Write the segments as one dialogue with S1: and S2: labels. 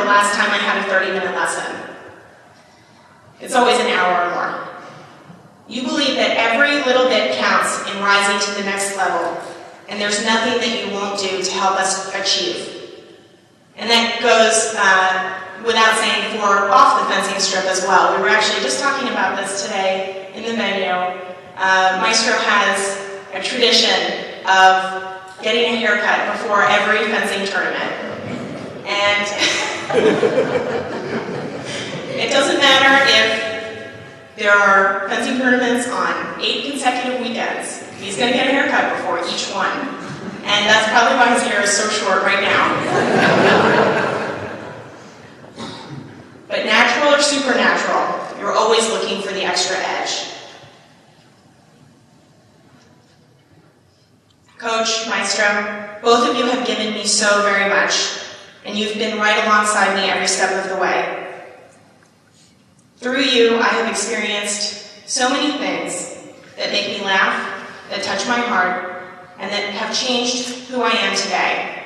S1: last time I had a 30-minute lesson. It's always an hour or more. You believe that every little bit counts in rising to the next level, and there's nothing that you won't do to help us achieve. And that goes without saying for off the fencing strip as well. We were actually just talking about this today in the venue. Maestro has a tradition of getting a haircut before every fencing tournament. And it doesn't matter if there are fencing tournaments on 8 consecutive weekends. He's going to get a haircut before each one. And that's probably why his hair is so short right now. But natural or supernatural, you're always looking for the extra edge. Coach, Maestro, both of you have given me so very much, and you've been right alongside me every step of the way. Through you, I have experienced so many things that make me laugh, that touch my heart, and that have changed who I am today.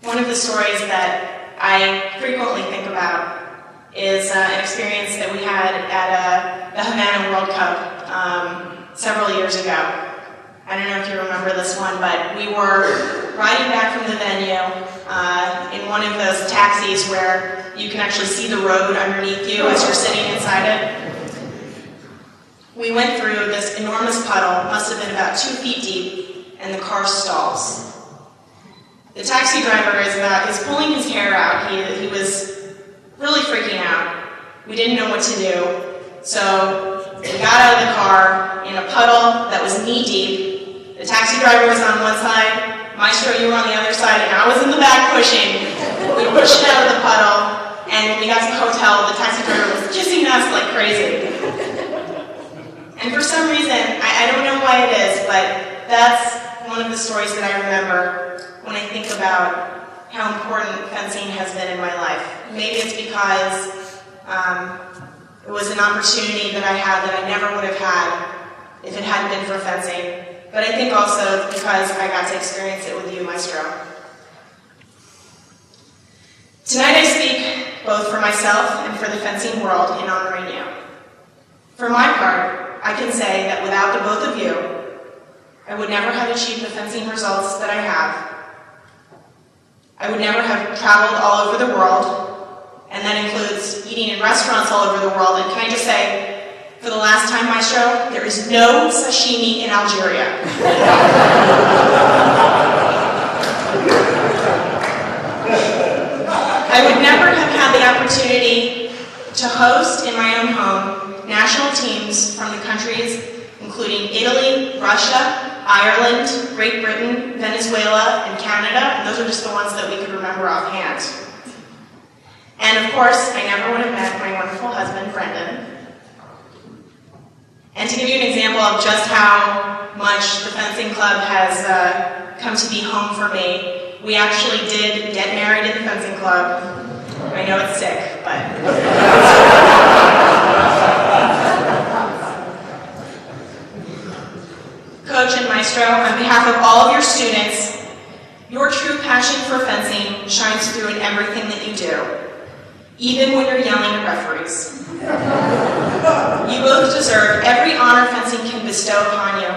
S1: One of the stories that I frequently think about is an experience that we had at the Havana World Cup several years ago. I don't know if you remember this one, but we were riding back from the venue in one of those taxis where you can actually see the road underneath you as you're sitting inside it. We went through this enormous puddle, must have been about 2 feet deep, and the car stalls. The taxi driver is pulling his hair out. He was really freaking out. We didn't know what to do, so we got out of the car in a puddle that was knee deep. The taxi driver was on one side, Maestro, you were on the other side, and I was in the back pushing. We pushed it out of the puddle, and when we got to the hotel, the taxi driver was kissing us like crazy. And for some reason, I don't know why it is, but that's one of the stories that I remember when I think about how important fencing has been in my life. Maybe it's because it was an opportunity that I had that I never would have had if it hadn't been for fencing. But I think also because I got to experience it with you, Maestro. Tonight I speak both for myself and for the fencing world in honoring you. For my part, I can say that without the both of you, I would never have achieved the fencing results that I have. I would never have traveled all over the world, and that includes eating in restaurants all over the world. And can I just say, for the last time, Maestro, there is no sashimi in Algeria. I would never have had the opportunity to host in my own home national teams from the countries including Italy, Russia, Ireland, Great Britain, Venezuela, and Canada, and those are just the ones that we could remember offhand. And of course, I never would have met my wonderful husband, Brendan. And to give you an example of just how much the fencing club has come to be home for me, we actually did get married in the fencing club. I know it's sick, but... Coach and Maestro, on behalf of all of your students, your true passion for fencing shines through in everything that you do, even when you're yelling at referees. You both deserve every honor fencing can bestow upon you.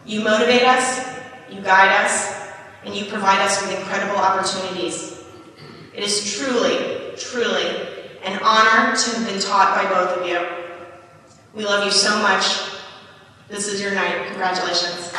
S1: You motivate us, you guide us, and you provide us with incredible opportunities. It is truly, truly an honor to have been taught by both of you. We love you so much. This is your night. Congratulations.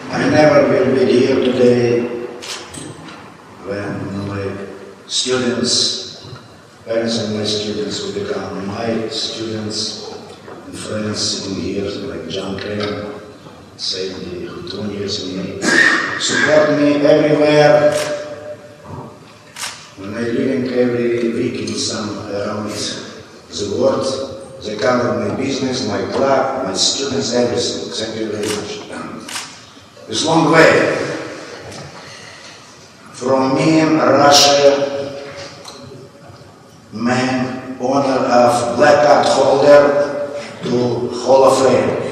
S2: I never will be here today when my students, parents of my students will become my students and friends sitting here like John Craig, who years me, support me everywhere. When I living every week in some around the world, they cover my business, my club, my students, everything. Thank you very much. It's a long way. From me, Russia, man, honor of black card holder to Hall of Fame.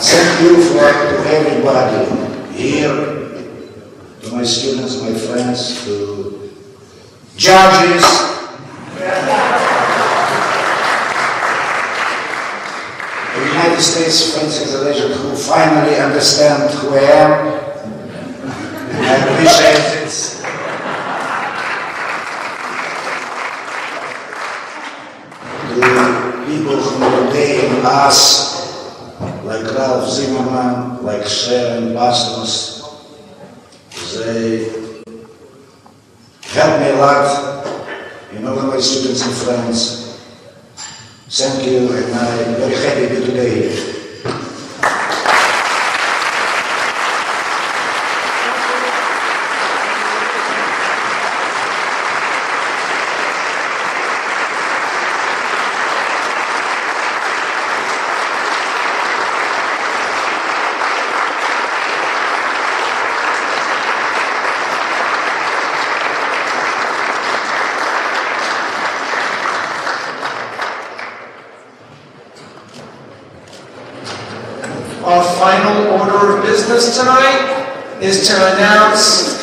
S2: Thank you to everybody here, to my students, my friends, to judges, the United States Fence Exhibition who finally understand who I am. I appreciate it. The people who today in us, like Ralph Zimmerman, like Sharon Bastos, they helped me a lot, in all of my students and friends. Thank you, and I'm very happy to be today here.
S3: Our final order of business tonight is to announce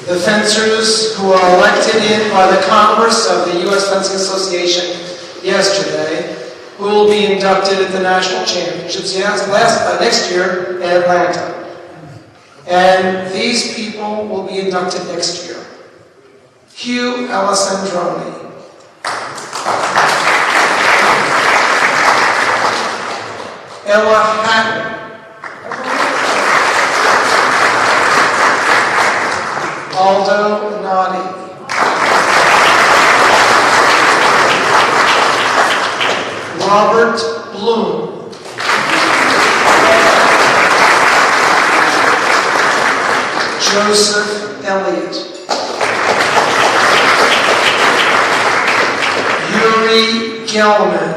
S3: the fencers who are elected in by the Congress of the U.S. Fencing Association yesterday, who will be inducted at the National Championships next year in Atlanta. And these people will be inducted next year. Hugh Alessandroni, Ella Hatton, Aldo Nadi, Robert Bloom, Joseph Elliott, Yuri Gelman,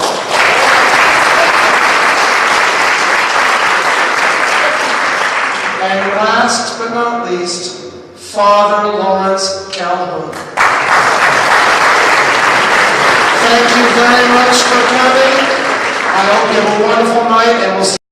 S3: and last but not least, Father Lawrence Calhoun. Thank you very much for coming. I hope you have a wonderful night, and we'll see you.